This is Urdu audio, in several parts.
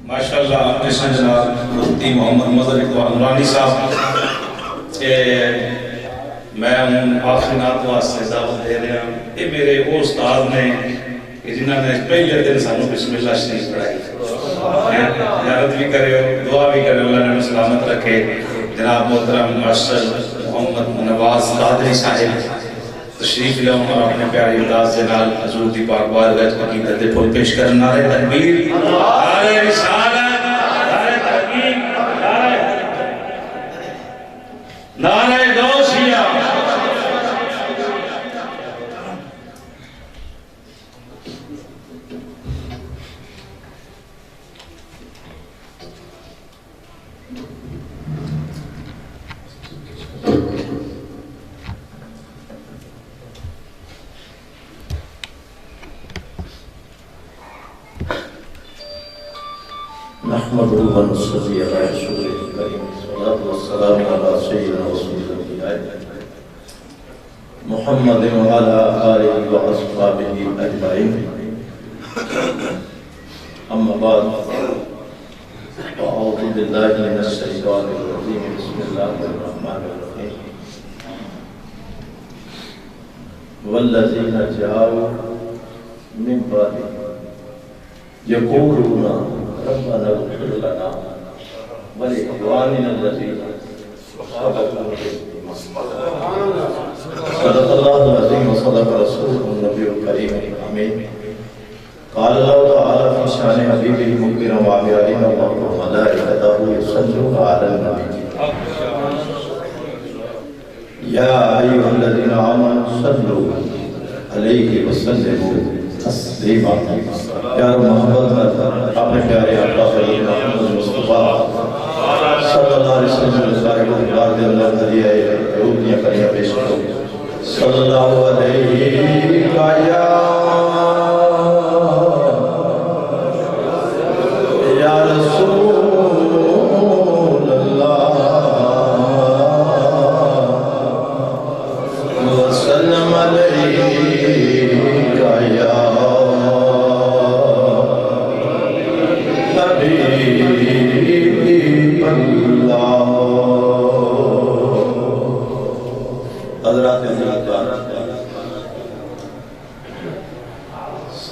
ماشاءاللہ اپنے جناب مفتی محمد مظہر اقبال نورانی صاحب کہ میں ان آخری نات واسطے دعوت دے رہا ہوں. یہ میرے وہ استاد نے کہ جنہوں نے پہلے دن سانو بسم اللہ شریف پڑھائی. زیارت بھی کرے ہو, دعا بھی کرے, اللہ نے سلامت رکھے. جناب محترم ماشر محمد نواز قادری صاحب تشریف لے اور اپنے پیاری انداز سے نال حضور دی پاک بارگاہ عقیدت دے پھول پیش کرن. نعرہ تکبیر, نعرہ رسالت, نعرہ تحقیق, نعرہ غوثیہ. نحمده ونصلي على رسوله الكريم الصلاة والسلام على سيدنا رسول الله محمد وعلى آله وأصحابه أجمعين. أما بعد فأعوذ بالله من الشيطان الرجيم. بسم الله الرحمن الرحيم. والذين جاءوا من بعدهم يقولون ربنا اغفر لنا ولإخواننا الذين سبقونا بالإيمان. صدق الله العظيم وصدق رسوله النبي الكريم الأمين. قال الله تعالى في شأن حبيبه مخبرا وعامرين وملائكته يصلون على النبي يا أيها الذين آمنوا صلوا عليه وسلموا تسلیما. پیار محمد میں اپنے پیارے آقا صلی محمد مصطفیٰ صلی اللہ علیہ وسلم صاحب اقبال دے اللہ دریہ روحیاں کریاں پیش کرو. صلی اللہ علیہ یا رسول اللہ وسلم علیہ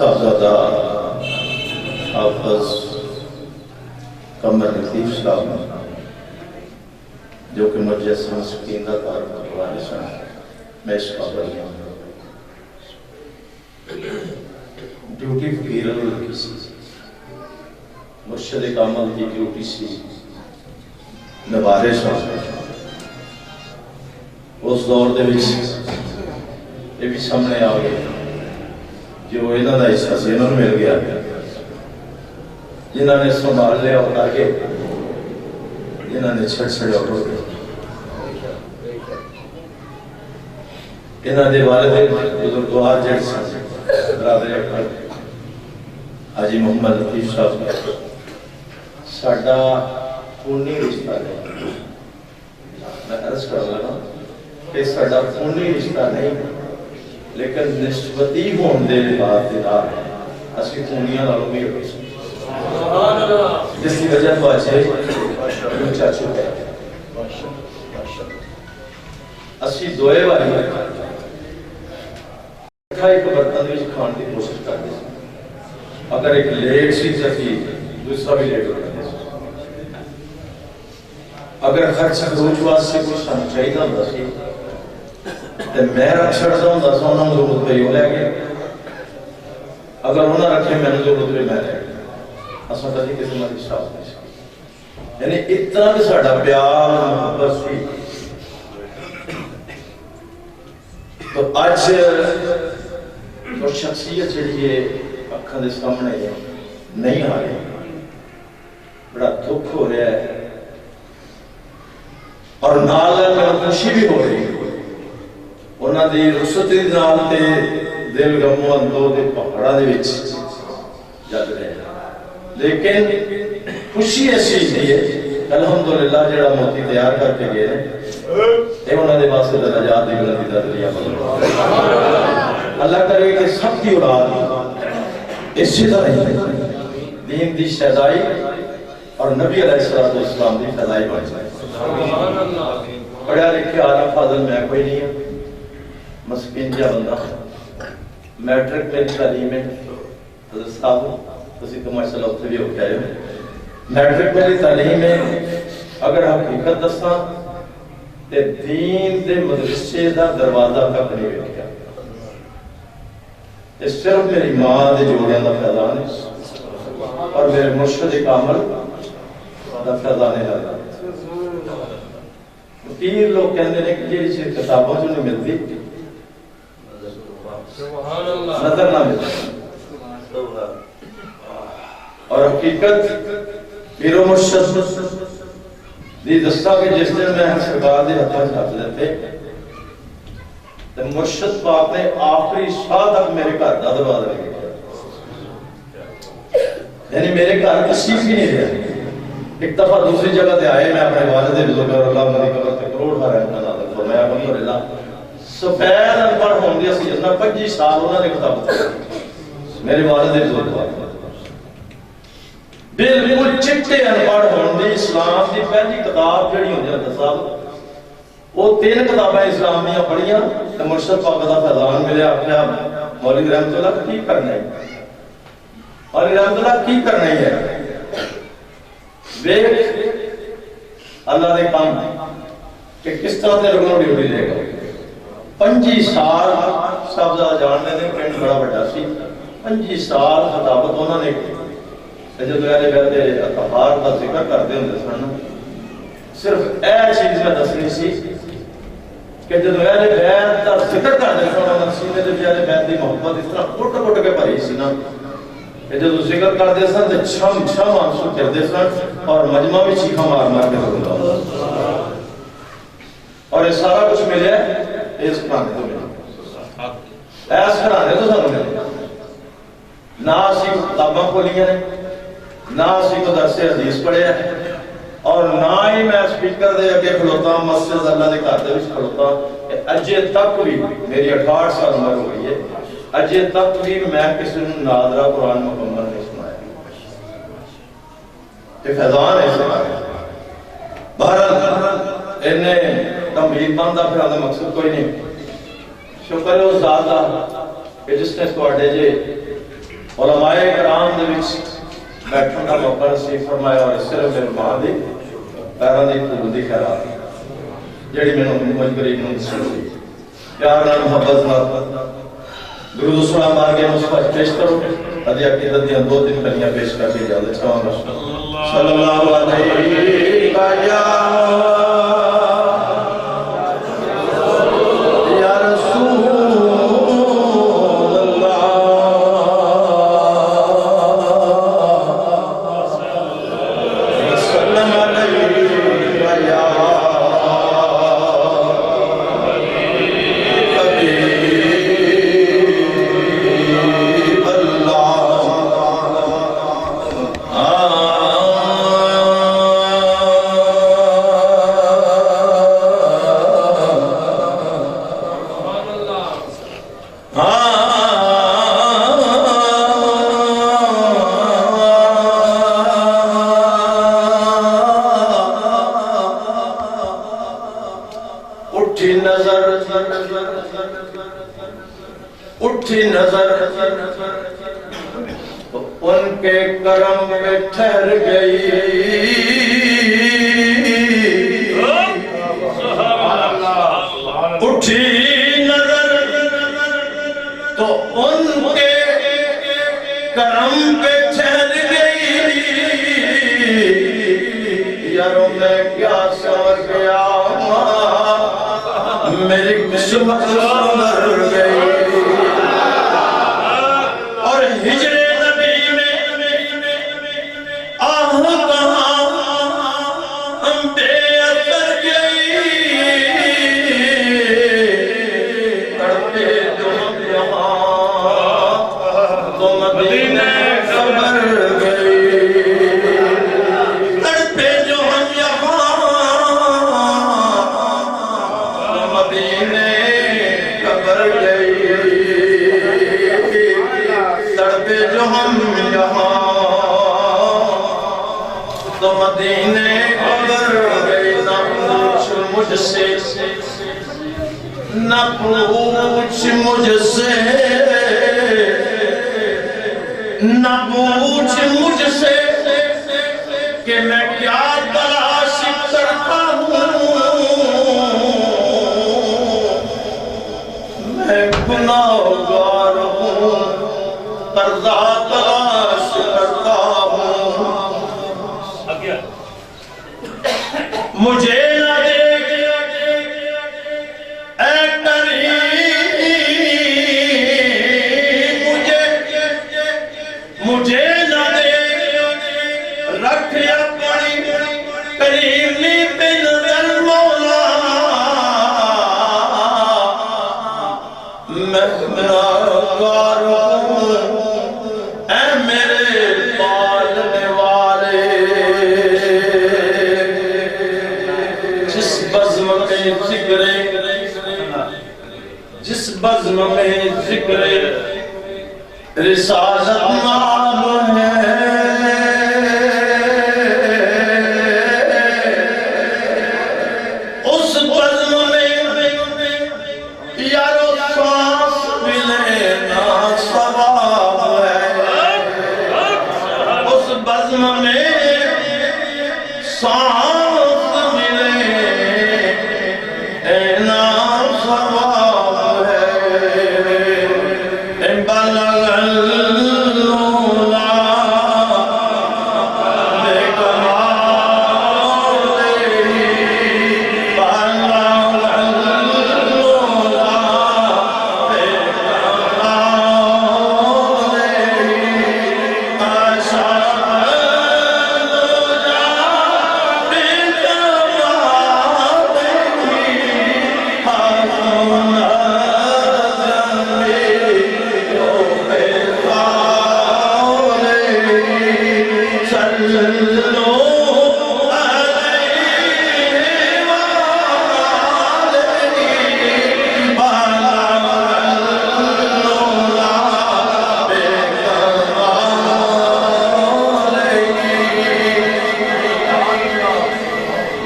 صاحبزادہ حافظ قمر لطیف صاحب جو کہ مجسم سکینہ کار مطلعانی صاحب میں اس قابل ڈیوٹی فقیر مرشد کامل کی ڈیوٹی سی نوارے صاحب اس دور دے وچ یہ بھی سامنے آ گئے جو انہوں نے حصہ سے انہوں نے مل گیا جنہوں نے سنبھال لیا اور آگے جنہوں نے چھڑ چھڑے اور روکے. انہوں نے والد بزرگوار جڑ سے برادر اکبر حاجی محمد لطیف صاحب ساڈا خونی رشتہ نہیں. میں عرض کر لگا کہ ساڈا خونی رشتہ نہیں لیکن نسبتی ہون دے بات دیدار ہے. اسی خونیاں نالوں بھی ہوئی جس کی وجہ تو آجے چاچو کہتے ہیں. اسی دوئے والی ایک برتن بھی کھان کی کوشش کرتے ہیں. اگر ایک لیٹ سی چکی دوسرا بھی لیٹ ہوتا ہے. اگر خرچ روج واسطے کچھ سن چاہیے ہوتا سی تے میں رکھ چھڑتا ہوں دس انہوں نے ضرورت پہ یوں لے گئے. اگر انہوں نے رکھے میں نے ضرورت پہ میں لے گئے. اساں کبھی کسی میں حساب نہیں سکتے. یعنی اتنا کہ ساڈا پیار محبت سی. تو آج تو شخصیت جڑی ہے اکھاں دے سامنے نہیں آ رہی. بڑا دکھ ہو رہا ہے اور نال خوشی بھی ہو رہی ہے. انہاں دی رخصتی نال تے دل غم اندو دے پہاڑاں دے وچ جگ رہے ہیں. لیکن خوشی ایسی ہے الحمدللہ جڑا موتی تیار کر کے گئے اے انہاں دے واسطے درجات دی بلندی دا ذریعہ بن. اللہ کرے کہ سب کی اولاد اسی طرح دین دی شہدائی اور نبی علیہ السلام کی فضائی بن جائے. پڑھا لکھا آلہ فاضل میں کوئی نہیں ہے, مسکین جا بندہ. میٹرک میری تعلیم ہے حضرت صاحب, اسی تو ماشاءاللہ اتنے بھی ہو کے آئے ہو. میٹرک میری تعلیم ہے. اگر حقیقت دساں تے دین دے مدرسے دا دروازہ تک نہیں ویکھیا. تے صرف میری ماں دے جوڑیاں دا فیضان ہے اور میرے مرشد کامل دا فیضان ہے. پیر لوگ کہندے نے کہ جہڑی چیز کتابوں چ نہیں ملتی نظر نہ ملتی, اور حقیقت پیر و مرشد دی دستا کہ جس دن میں سرکار دے ہاتھوں سے ہاتھ لیتے تو مرشد پاک نے آخری شاہ تک میرے گھر کا دروازہ لگے گیا, یعنی میرے گھر تشریف ہی نہیں رہا. ایک دفعہ دوسری جگہ تے آئے, میں اپنے والد بزرگ اللہ مدی قبر تے کروڑ ہا رحمت اللہ فرمایا الحمدللہ سفید انپڑھ ہون دی اسی جتنا 25 سال انہوں نے کتاب پڑھی. میرے والد بزرگ بالکل چٹے انپڑھ ہون دی اسلام دی پہلی کتاب جڑی ہوندی ہے صاحب وہ 3 کتابیں اسلام دیاں پڑھیاں تے مرشد پاک دا فیضان ملیا. آخیا مولوی رحمت اللہ کی کرنا ہے, مولوی رحمت اللہ کی کرنا ہے. دیکھ اللہ نے کام کہ کس طرح تے لوگوں ڈیوٹی لے گا. 25 سال صاحبزادہ جاننے نے پنڈ بڑا بڑا سی, 25 سال خطابت انہوں نے کی. جب اہل بیت دے اطہار کا ذکر کرتے ہوندے سن, صرف اے چیز میں دسنی سی کہ جب اہل بیت کا ذکر کرتے سن انہاں سینے دے اہل بیت دی محبت اس طرح ٹوٹ ٹوٹ کے بھری سی نا کہ جب ذکر کرتے سن تے چھم چھم آنسو گرتے سن اور مجمع بھی چیخاں مار مار کے روتا. اور یہ سارا کچھ ملے اس قرآن تو ملے, ایس قرآن تو سارا ملے. نہ اسی کتاباں کھولیاں نے, نہ اسی کو درس حدیث پڑھے ہیں, اور نہ ہی میں سپیکر دے اگے کھلوتا مسجد اللہ دے گھر دے وچ کھلوتا. اجے تک بھی میری 68 سال عمر ہو گئی ہے, اجے تک بھی میں کسی نے نادرہ قرآن مکمل نہیں سنایا. یہ فیضان ہے سنایا. بہرحال انہیں تمہید باندھا پھر آدھا مقصد کوئی نہیں. شکر ہے اس ذات دا کہ جس نے تواڈے جے علماء کرام دے وچ بیٹھن کا موقع نصیب فرمایا, اور صرف میرے ماں دی پیراں دی دھول دی خیرات جڑی مینوں مجبری نوں سنی. پیار نال محبت نال درود و سلام بار کے مصطفیٰ پیش کرو. ادھی عقیدت دیاں 2-3 کلیاں پیش کر کے اجازت چاہوں گا. صلی اللہ علیہ وسلم. اٹھی نظر ان کے کرم میں ٹھہر گئی. اٹھی نظر تو ان کے کرم پہ ٹھہر گئی. یاروں میں کیا سمجھ گیا میری قسمت سمر گئی. اور ہجر نبی میں آہ کہاں ہم بے اثر گئی. تڑپے جو ہم یہاں تو مدینے خبر گئی. تڑپے جو ہم یہاں تو مدینے خبر گئی. تڑپے جو ہم یہاں تو مدینے اگر گئے نہ پوچھ مجھ سے نہ پوچھ مجھ سے نہ پوچھ مجھ سے کہ میں کیا تلاش کرتا ہوں میں گناہگار ہوں قرضہ تلاش کرتا ہوں مجھے نہ دیکھ اے کریم مجھے نہ دیکھ رکھ اپنی کریمی پہ نظر مولا میں گناہگار ہوں اے میرے پالنے والے جس بزم میں ذکر رسالت نام ہے اس بزم میں یارو سانس ملنا ثواب ہے اس بزم میں سانس ملنا ثواب ہے بلغ العلا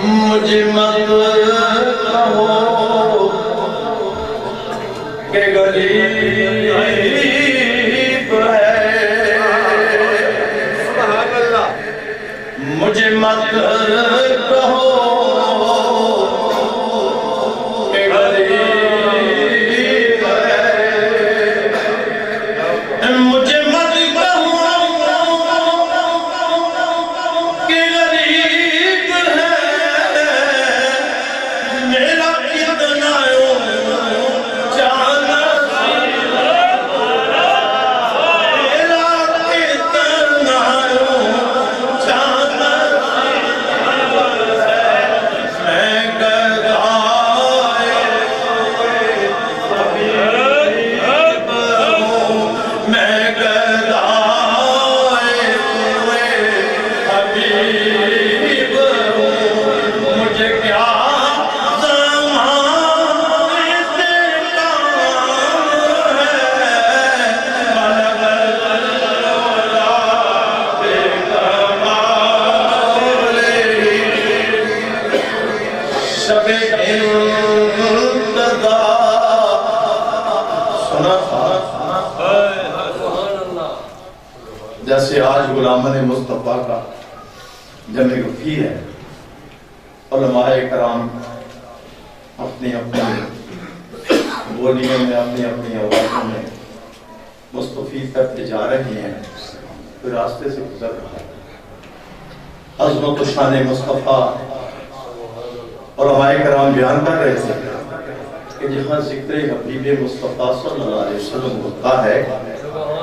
مجھے مت کہو کہ غریب ہے سبحان اللہ مجھے مت کہو کہ غریب ہے مجھے مت کہو کہ غریب ہے میرا کتنا جانا میرا کتنا جانا میں گدائے حبیب ہوں میں گدائے حبیب ہوں مجھے کیا جیسے آج غلامانِ مصطفیٰ کا جمع وفی ہے علماء کرام اپنی اپنی بولیوں میں اپنی اپنی آوازوں میں مصطفی تک جا رہے ہیں پھر راستے سے گزر رہا ہے عظمت و شان مصطفیٰ علماء کرام بیان کر رہے تھے کہ جہاں ذکر حبیب مصطفیٰ صلی اللہ علیہ وسلم ہوتا ہے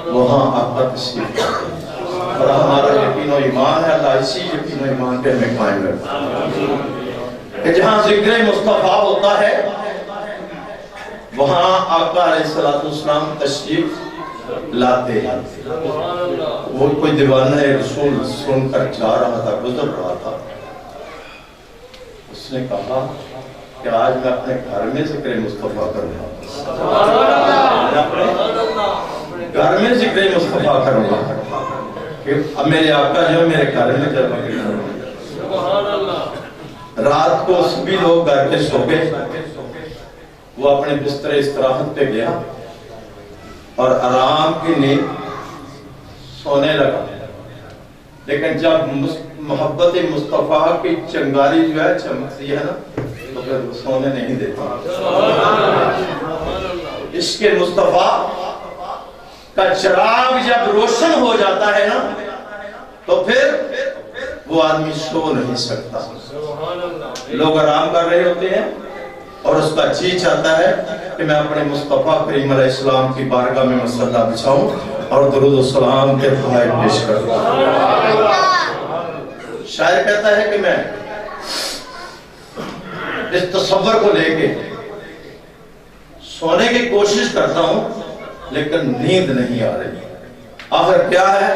وہاں آقا تشریف لاتے ہیں اور ہمارا یقین و ایمان ہے اللہ اسی یقین و ایمان پہ ہمیں قائم رکھتا ہے کہ جہاں ذکر مصطفیٰ ہوتا ہے وہاں آقا علیہ السلام تشریف لاتے ہیں وہ کوئی دیوانہ رسول سن کر جا رہا تھا گزر رہا تھا اس نے کہا کہ آج میں اپنے گھر میں ذکر مصطفیٰ کروں گا گھر میں ذکر مصطفیٰ کروں گا کہ اب میرے آقا جو میرے گھر میں جب رات کو سبھی لوگ گھر کے سو گئے، وہ اپنے بستر استراحت پہ گیا اور آرام کی نیند سونے لگا، لیکن جب محبت مصطفیٰ کی چنگاری جو ہے چمکتی ہے نا تو پھر وہ سونے نہیں دیتا۔ عشق مصطفیٰ کا چراغ جب روشن ہو جاتا ہے نا تو پھر وہ آدمی سو نہیں سکتا۔ لوگ آرام کر رہے ہوتے ہیں اور اس کا جی چاہتا ہے کہ میں اپنے مصطفیٰ کریم علیہ السلام کی بارگاہ میں مصلی بچھاؤں اور درود و سلام کے دعائیں پیش کروں۔ شاعر کہتا ہے کہ میں اس تصور کو لے کے سونے کی کوشش کرتا ہوں لیکن نیند نہیں آ رہی۔ آخر کیا ہے؟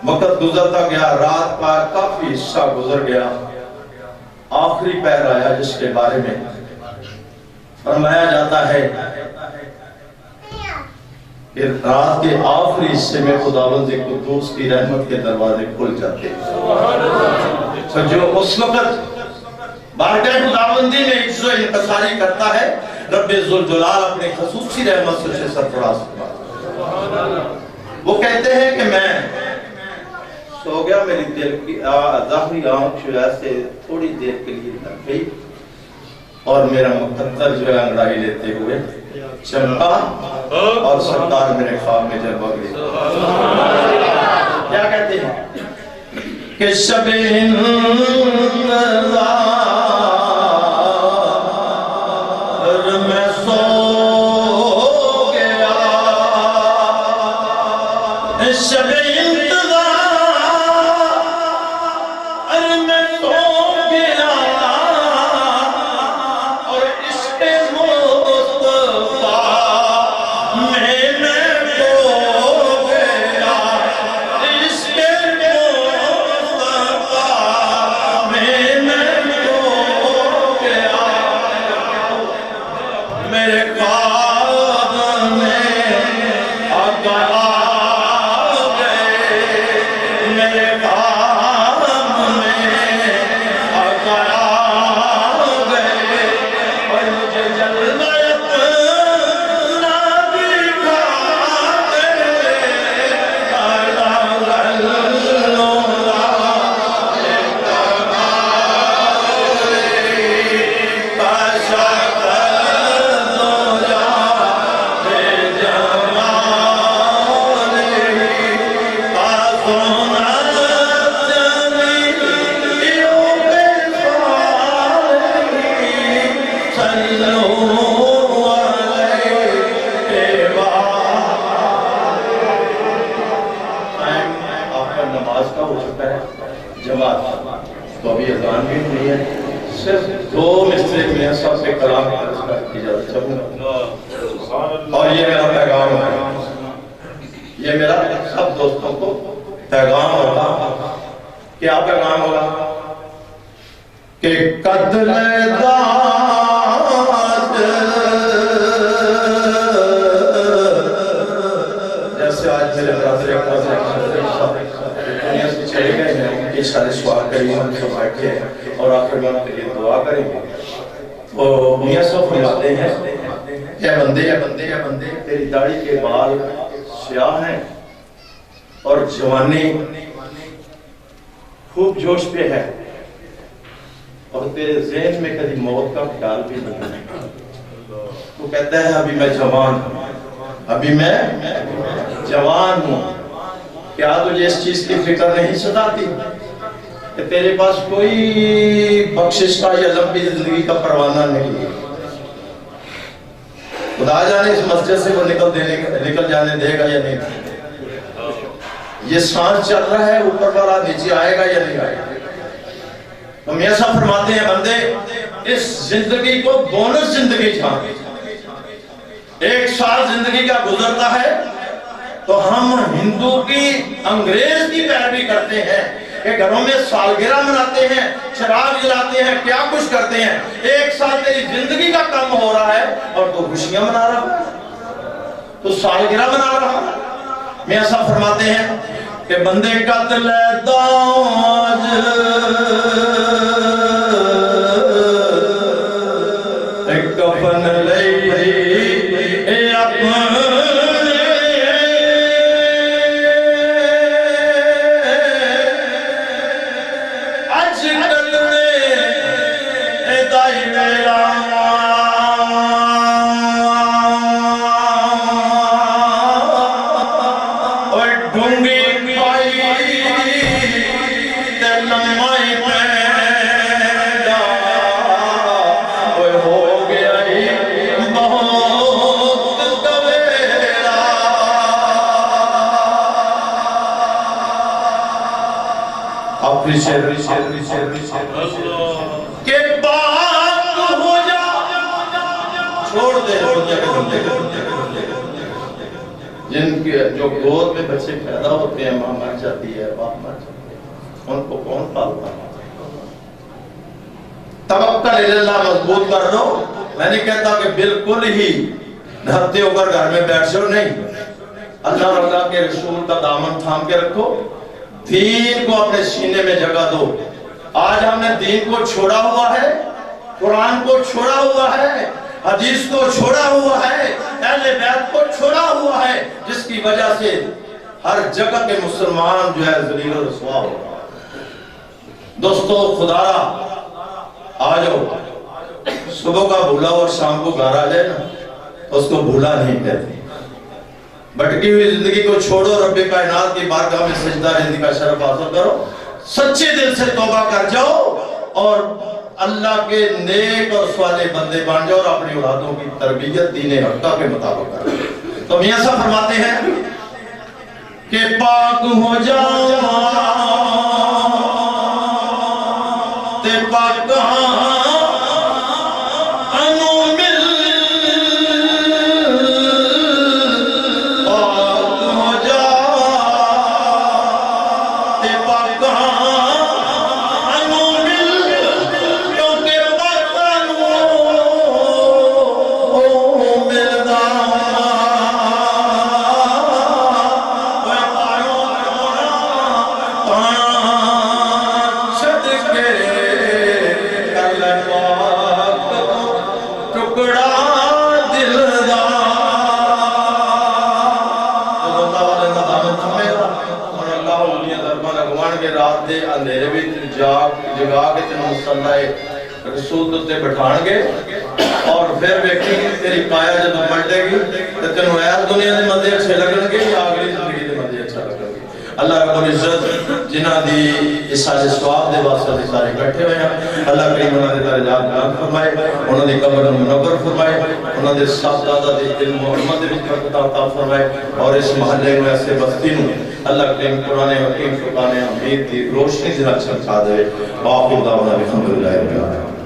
وقت گزرتا گیا، رات کا کافی حصہ گزر گیا، آخری پہر آیا جس کے بارے میں فرمایا جاتا ہے کہ رات کے آخری حصے میں خداوند قدوس کی رحمت کے دروازے کھل جاتے ہیں۔ تو جو اس وقت بارگاہ خداوندی میں عجز و انکساری کرتا ہے، رب ذوالجلال اپنی خصوصی رحمت سے اسے سرفراز فرماتا ہے۔ وہ کہتے ہیں کہ میں سو گیا، میری دل کی ظاہری آنکھ جو ہے تھوڑی دیر کے لیے لگ گئی اور میرا مقدر جو ہے انگڑائی لیتے ہوئے چمکا اور سرکار میرے خواب میں جلوہ گئی۔ کیا کہتے ہیں کہ شب میں سو گیا، شب تو ابھی اذان بھی نہیں ہے، صرف دو مصرے میاں صاحب سے کلام کی اجازت چاہوں گا اور یہ میرا پیغام ہے، یہ میرا سب دوستوں کو پیغام ہوگا۔ کیا پیغام ہوگا؟ کہ قتل داد، جیسے آج میرے برادر دنیا سے چلے گئے ہیں، ان کے سارے سوال کریں، ہم سب بیٹھے ہیں اور آخر میں ان کے لیے دعا کریں گے۔ تو میاں صاحب فرماتے ہیں کہ اے بندے تیری داڑھی کے بال سیاہ ہیں اور جوانی خوب جوش پہ ہے اور تیرے ذہن میں کبھی موت کا خیال بھی نہیں ہے۔ تو کہتا ہے ابھی میں جوان ہوں، کیا تجھے اس چیز کی فکر نہیں ستاتی کہ تیرے پاس کوئی بخشش کا یا لمبی زندگی کا پروانہ نہیں ہے؟ خدا جانے اس مسجد سے وہ نکل جانے دے گا یا نہیں، یہ سانس چل رہا ہے، اوپر والا نیچے آئے گا یا نہیں آئے گا۔ تو میاں صاحب فرماتے ہیں بندے اس زندگی کو بونس زندگی جان، 1 سال زندگی کا گزرتا ہے تو ہم ہندو کی انگریز کی پیروی کرتے ہیں کہ گھروں میں سالگرہ مناتے ہیں، شراب جلاتے ہیں، کیا کچھ کرتے ہیں۔ 1 سال تیری زندگی کا کم ہو رہا ہے اور تو خوشیاں منا رہا ہے، تو سالگرہ منا رہا ہے۔ میاں صاحب فرماتے ہیں کہ بندے قتل داج کہ بات ہو جا چھوڑ دے جن کے جو گود میں بچے پیدا ہوتے ہیں ماں مر جاتی ہے باپ مر جاتے ہیں ان کو کون پالتا ہے توکل اللہ مضبوط کر دو میں نہیں کہتا کہ بالکل ہی دھرتے ہو کر گھر میں بیٹھ جاؤ نہیں اللہ اور اللہ کے رسول کا دامن تھام کے رکھو دین کو اپنے سینے میں جگہ دو آج ہم نے دین کو چھوڑا ہوا ہے قرآن کو چھوڑا ہوا ہے حدیث کو چھوڑا ہوا ہے اہل بیت کو چھوڑا ہوا ہے جس کی وجہ سے ہر جگہ کے مسلمان جو ہے ذلیل و رسوا ہو دوستو خدا را آ جاؤ صبح کا بھولا اور شام کو گھر آ جائے نا اس کو بھولا نہیں کہتے بھٹکی ہوئی زندگی کو چھوڑو رب کائنات کی بارگاہ میں سجدہ رضی کا شرف حاصل کرو سچے دل سے توبہ کر جاؤ اور اللہ کے نیک اور صالح بندے بن جاؤ اور اپنی اولادوں کی تربیت دین حقہ کے مطابق کرو تو میاں صاحب فرماتے ہیں کہ پاک ہو جاؤ تے پاک اندھیرے بھی جگا کے تینوں مصلح رسول تے بٹھان گے اور پھر ویکھی تیری کایا جب پلٹے گی تے تینوں ایس دنیا دے مندے اچھے لگن گے یا اگلی زندگی دے مندے اچھا لگن گے اللہ رب العزت جنہ دی اس سال ثواب دے واسطے دے سارے اکٹھے ہوئے ہیں اللہ کریم انہاں دے درجات بلند فرمائے انہاں دی قبر منور فرمائے انہاں دے صاحب دادا دے علم محمد دے برکت عطا فرمائے اور اس محلے میں ایسے بستی نو اللہ کریم قرآن حکیم فرقان حمید دی روشنی سے چمکا دے باقی دعوانا الحمدللہ رب العالمین